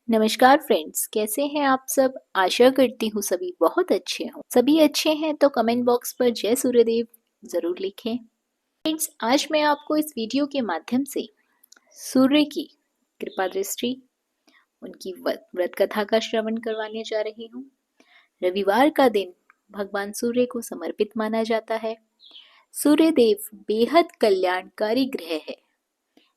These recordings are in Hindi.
नमस्कार फ्रेंड्स, कैसे हैं आप सब। आशा करती हूँ सभी बहुत अच्छे हों। सभी अच्छे हैं तो कमेंट बॉक्स पर जय सूर्यदेव ज़रूर लिखें। फ्रेंड्स, आज मैं आपको इस वीडियो के माध्यम से सूर्य की कृपा दृष्टि, उनकी व्रत कथा का श्रवण करवाने जा रही हूँ। रविवार का दिन भगवान सूर्य को समर्पित माना जाता है। सूर्य देव बेहद कल्याणकारी ग्रह है।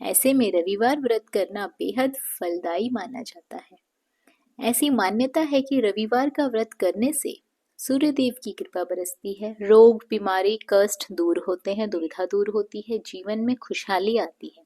ऐसे में रविवार व्रत करना बेहद फलदायी माना जाता है। ऐसी मान्यता है कि रविवार का व्रत करने से सूर्य देव की कृपा बरसती है, रोग बीमारी कष्ट दूर होते हैं, दुविधा दूर होती है, जीवन में खुशहाली आती है।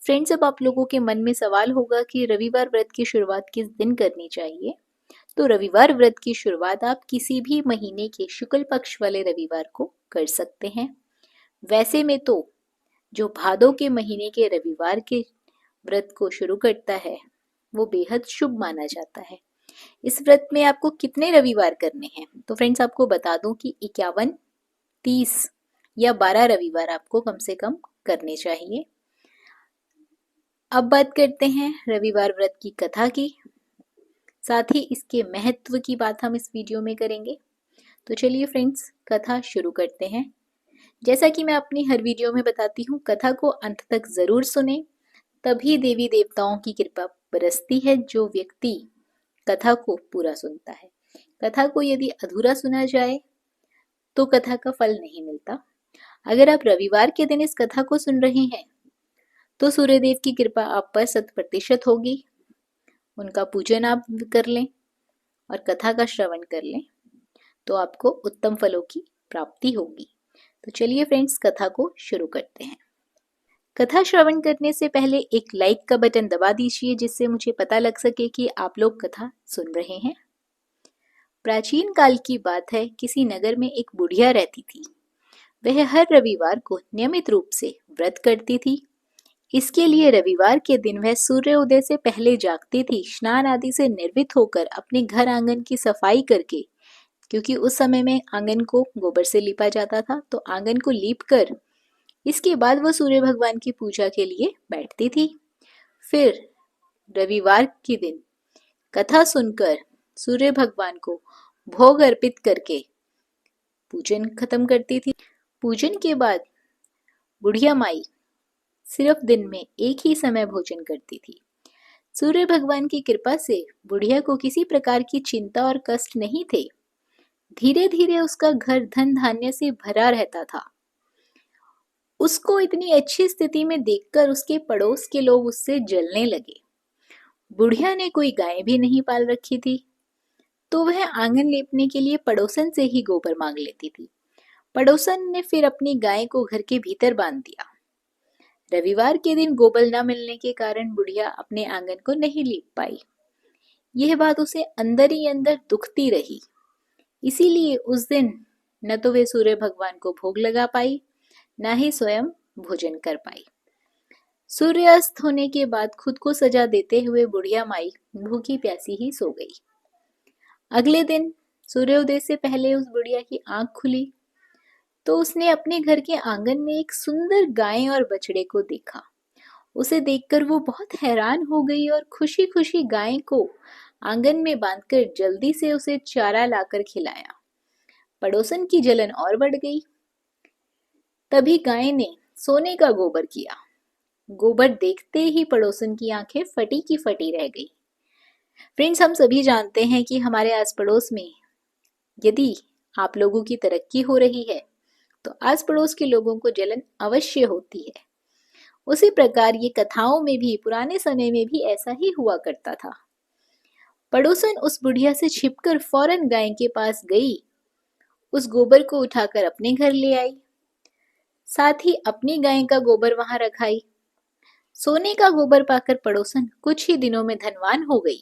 फ्रेंड्स, अब आप लोगों के मन में सवाल होगा कि रविवार व्रत की शुरुआत किस दिन करनी चाहिए। तो रविवार व्रत की शुरुआत आप किसी भी महीने के शुक्ल पक्ष वाले रविवार को कर सकते हैं। वैसे में तो जो भादों के महीने के रविवार के व्रत को शुरू करता है वो बेहद शुभ माना जाता है। इस व्रत में आपको कितने रविवार करने हैं? तो फ्रेंड्स, आपको बता दूं कि 51, 30 या 12 रविवार आपको कम से कम करने चाहिए। अब बात करते हैं रविवार व्रत की कथा की, साथ ही इसके महत्व की बात हम इस वीडियो में करेंगे। तो चलिए फ्रेंड्स, कथा शुरू करते हैं। जैसा कि मैं अपनी हर वीडियो में बताती हूँ, कथा को अंत तक जरूर सुने, तभी देवी देवताओं की कृपा बरसती है। जो व्यक्ति कथा को पूरा सुनता है, कथा को यदि अधूरा सुना जाए तो कथा का फल नहीं मिलता। अगर आप रविवार के दिन इस कथा को सुन रहे हैं तो सूर्यदेव की कृपा आप पर 100% होगी। उनका पूजन आप कर लें और कथा का श्रवण कर लें तो आपको उत्तम फलों की प्राप्ति होगी। तो चलिए फ्रेंड्स, कथा को शुरू करते हैं। कथा श्रवण करने से पहले एक लाइक का बटन दबा दीजिए, जिससे मुझे पता लग सके कि आप लोग कथा सुन रहे हैं। प्राचीन काल की बात है, किसी नगर में एक बुढ़िया रहती थी। वह हर रविवार को नियमित रूप से व्रत करती थी। इसके लिए रविवार के दिन वह सूर्योदय से पहले जागती थी, स्नान आदि से निर्वित होकर अपने घर आंगन की सफाई करके, क्योंकि उस समय में आंगन को गोबर से लीपा जाता था, तो आंगन को लीप कर इसके बाद वह सूर्य भगवान की पूजा के लिए बैठती थी। फिर रविवार के दिन कथा सुनकर सूर्य भगवान को भोग अर्पित करके पूजन खत्म करती थी। पूजन के बाद बुढ़िया माई सिर्फ दिन में एक ही समय भोजन करती थी। सूर्य भगवान की कृपा से बुढ़िया को किसी प्रकार की चिंता और कष्ट नहीं थे। धीरे धीरे उसका घर धन धान्य से भरा रहता था। उसको इतनी अच्छी स्थिति में देखकर उसके पड़ोस के लोग उससे जलने लगे। बुढ़िया ने कोई गाय भी नहीं पाल रखी थी, तो वह आंगन लेपने के लिए पड़ोसन से ही गोबर मांग लेती थी। पड़ोसन ने फिर अपनी गाय को घर के भीतर बांध दिया। रविवार के दिन गोबर न मिलने के कारण बुढ़िया अपने आंगन को नहीं लीप पाई। यह बात उसे अंदर ही अंदर दुखती रही। इसीलिए उस दिन न तो वे सूर्य भगवान को भोग लगा पाई, न ही स्वयं भोजन कर पाई। सूर्यास्त होने के बाद खुद को सजा देते हुए बुढ़िया माई भूखी प्यासी ही सो गई। अगले दिन सूर्योदय से पहले उस बुढ़िया की आंख खुली तो उसने अपने घर के आंगन में एक सुंदर गाय और बछड़े को देखा। उसे देखकर वो बहुत हैरान हो गई और खुशी खुशी गाय को आंगन में बांधकर जल्दी से उसे चारा लाकर खिलाया। पड़ोसन की जलन और बढ़ गई। तभी गाय ने सोने का गोबर किया। गोबर देखते ही पड़ोसन की आंखें फटी की फटी रह गई। फ्रेंड्स, हम सभी जानते हैं कि हमारे आस पड़ोस में यदि आप लोगों की तरक्की हो रही है तो आस पड़ोस के लोगों को जलन अवश्य होती है। उसी प्रकार ये कथाओं में भी पुराने समय में भी ऐसा ही हुआ करता था। पड़ोसन उस बुढ़िया से छिपकर फौरन गाय के पास गई, उस गोबर को उठाकर अपने घर ले आई, साथ ही अपनी गाय का गोबर वहां रखाई। सोने का गोबर पाकर पड़ोसन कुछ ही दिनों में धनवान हो गई।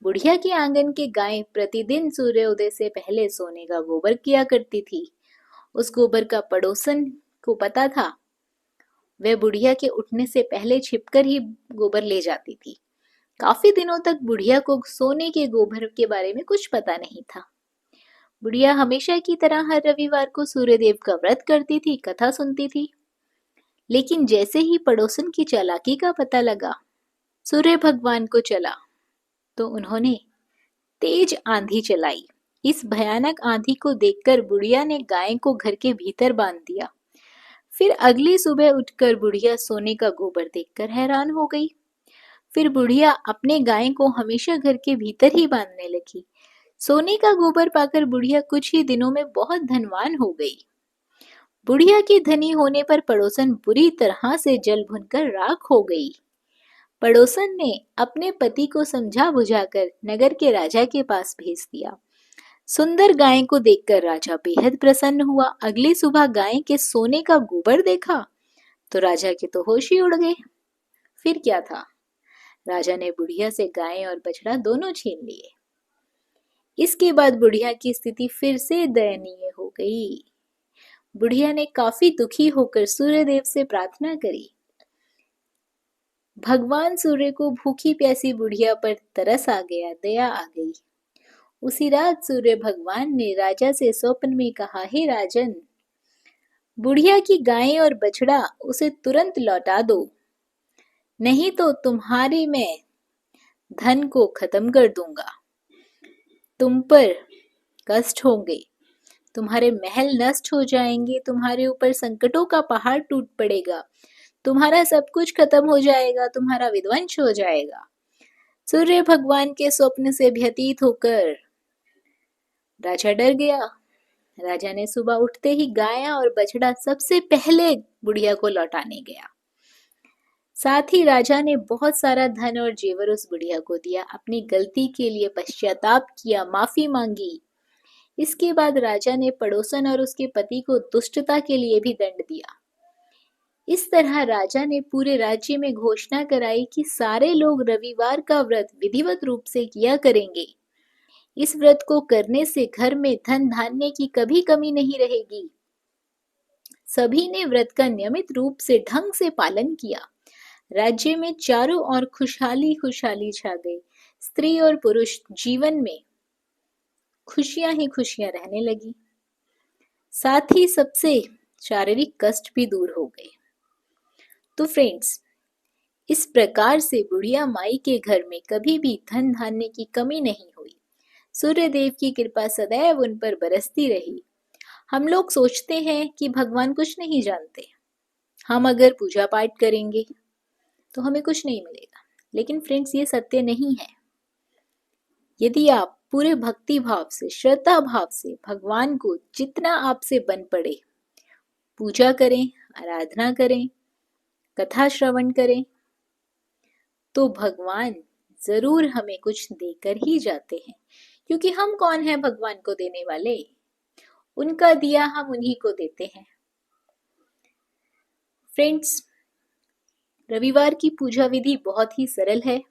बुढ़िया के आंगन की गाय प्रतिदिन सूर्योदय से पहले सोने का गोबर किया करती थी। उस गोबर का पड़ोसन को पता था। वह बुढ़िया के उठने से पहले छिपकर ही गोबर ले जाती थी। काफी दिनों तक बुढ़िया को सोने के गोबर के बारे में कुछ पता नहीं था। बुढ़िया हमेशा की तरह हर रविवार को सूर्यदेव का व्रत करती थी, कथा सुनती थी। लेकिन जैसे ही पड़ोसन की चालाकी का पता लगा, सूर्य भगवान को चला तो उन्होंने तेज आंधी चलाई। इस भयानक आंधी को देखकर बुढ़िया ने गाय को घर के भीतर बांध दिया। फिर अगली सुबह उठकर बुढ़िया सोने का गोबर देखकर हैरान हो गई। फिर बुढ़िया अपने गाय को हमेशा घर के भीतर ही बांधने लगी। सोने का गोबर पाकर बुढ़िया कुछ ही दिनों में बहुत धनवान हो गई। बुढ़िया के धनी होने पर पड़ोसन बुरी तरह से जल भुनकर राख हो गई। पड़ोसन ने अपने पति को समझा बुझाकर नगर के राजा के पास भेज दिया। सुंदर गाय को देखकर राजा बेहद प्रसन्न हुआ। अगली सुबह गाय के सोने का गोबर देखा तो राजा के तो होश ही उड़ गए। फिर क्या था, राजा ने बुढ़िया से गाय और बछड़ा दोनों छीन लिए। इसके बाद बुढ़िया की स्थिति फिर से दयनीय हो गई। बुढ़िया ने काफी दुखी होकर सूर्यदेव से प्रार्थना करी। भगवान सूर्य को भूखी प्यासी बुढ़िया पर तरस आ गया, दया आ गई। उसी रात सूर्य भगवान ने राजा से स्वप्न में कहा, हे राजन, बुढ़िया की गाय और बछड़ा उसे तुरंत लौटा दो, नहीं तो तुम्हारे मैं धन को खत्म कर दूंगा। तुम पर कष्ट होंगे, तुम्हारे महल नष्ट हो जाएंगे, तुम्हारे ऊपर संकटों का पहाड़ टूट पड़ेगा, तुम्हारा सब कुछ खत्म हो जाएगा, तुम्हारा विध्वंस हो जाएगा। सूर्य भगवान के स्वप्न से व्यतीत होकर राजा डर गया। राजा ने सुबह उठते ही गाय और बछड़ा सबसे पहले बुढ़िया को लौटाने गया। साथ ही राजा ने बहुत सारा धन और जेवर उस बुढ़िया को दिया। अपनी गलती के लिए पश्चाताप किया, माफी मांगी। इसके बाद राजा ने पड़ोसन और उसके पति को दुष्टता के लिए भी दंड दिया। इस तरह राजा ने पूरे राज्य में घोषणा कराई कि सारे लोग रविवार का व्रत विधिवत रूप से किया करेंगे। इस व्रत को करने से घर में धन धान्य की कभी कमी नहीं रहेगी। सभी ने व्रत का नियमित रूप से ढंग से पालन किया। राज्य में चारों ओर खुशहाली खुशहाली छा गई। स्त्री और पुरुष जीवन में खुशियां ही खुशियां रहने लगी। साथ ही सबसे शारीरिक कष्ट भी दूर हो गए। तो फ्रेंड्स, इस प्रकार से बुढ़िया माई के घर में कभी भी धन धान्य की कमी नहीं हुई। सूर्यदेव की कृपा सदैव उन पर बरसती रही। हम लोग सोचते हैं कि भगवान कुछ नहीं जानते, हम अगर पूजा पाठ करेंगे तो हमें कुछ नहीं मिलेगा। लेकिन फ्रेंड्स, ये सत्य नहीं है। यदि आप पूरे भक्ति भाव से, श्रद्धा भाव से भगवान को जितना आपसे बन पड़े पूजा करें, आराधना करें, कथा श्रवण करें, तो भगवान जरूर हमें कुछ देकर ही जाते हैं। क्योंकि हम कौन है भगवान को देने वाले? उनका दिया हम उन्हीं को देते हैं। फ्रेंड्स, रविवार की पूजा विधि बहुत ही सरल है।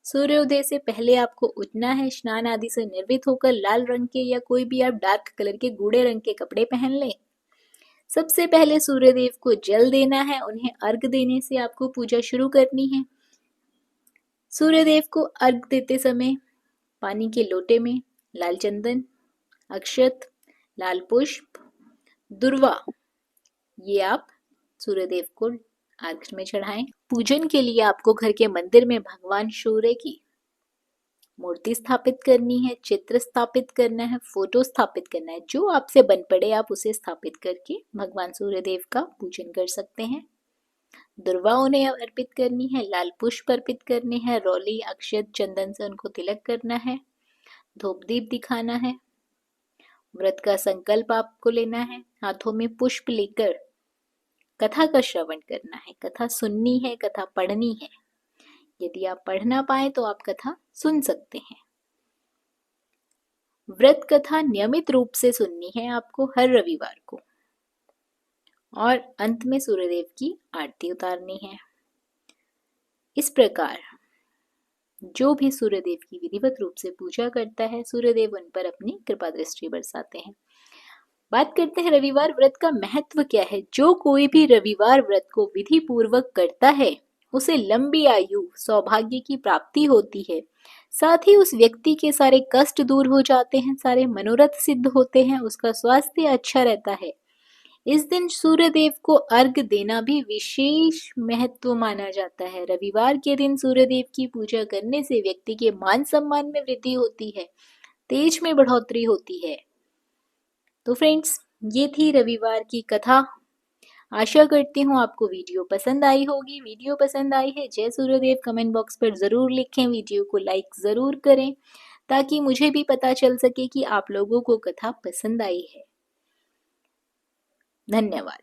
सूर्योदय से पहले आपको उठना है, स्नान आदि से निर्वित होकर लाल रंग के या कोई भी आप डार्क कलर के गूढ़े रंग के कपड़े पहन लें। सबसे पहले सूर्यदेव को जल देना है, उन्हें अर्घ देने से आपको पूजा शुरू करनी है। सूर्यदेव को अर्घ देते समय पानी के लोटे में लाल चंदन, अक्षत, लाल पुष्प, दुर्वा, ये आप सूर्यदेव को अर्घ में चढ़ाएं। पूजन के लिए आपको घर के मंदिर में भगवान सूर्य की मूर्ति स्थापित करनी है, चित्र स्थापित करना है, फोटो स्थापित करना है। जो आपसे बन पड़े आप उसे स्थापित करके भगवान सूर्यदेव का पूजन कर सकते हैं। दुर्वा उन्हें अर्पित करनी है, लाल पुष्प अर्पित करने हैं, रौली, अक्षत, चंदन से उनको तिलक करना है, धूप दीप दिखाना है। व्रत का संकल्प आपको लेना है, हाथों में पुष्प लेकर कथा का श्रवण करना है, कथा सुननी है, कथा पढ़नी है। यदि आप पढ़ ना पाए तो आप कथा सुन सकते हैं। व्रत कथा नियमित रूप से सुननी है आपको हर रविवार को, और अंत में सूर्यदेव की आरती उतारनी है। इस प्रकार जो भी सूर्यदेव की विधिवत रूप से पूजा करता है, सूर्यदेव उन पर अपनी कृपा दृष्टि बरसाते हैं। बात करते हैं रविवार व्रत का महत्व क्या है। जो कोई भी रविवार व्रत को विधि पूर्वक करता है उसे लंबी आयु, सौभाग्य की प्राप्ति होती है। साथ ही उस व्यक्ति के सारे कष्ट दूर हो जाते हैं, सारे मनोरथ सिद्ध होते हैं, उसका स्वास्थ्य अच्छा रहता है। इस दिन सूर्य देव को अर्घ देना भी विशेष महत्व माना जाता है। रविवार के दिन सूर्य देव की पूजा करने से व्यक्ति के मान सम्मान में वृद्धि होती है, तेज में बढ़ोतरी होती है। तो फ्रेंड्स, ये थी रविवार की कथा। आशा करती हूँ आपको वीडियो पसंद आई होगी। वीडियो पसंद आई है जय सूर्यदेव कमेंट बॉक्स पर ज़रूर लिखें, वीडियो को लाइक ज़रूर करें ताकि मुझे भी पता चल सके कि आप लोगों को कथा पसंद आई है। धन्यवाद।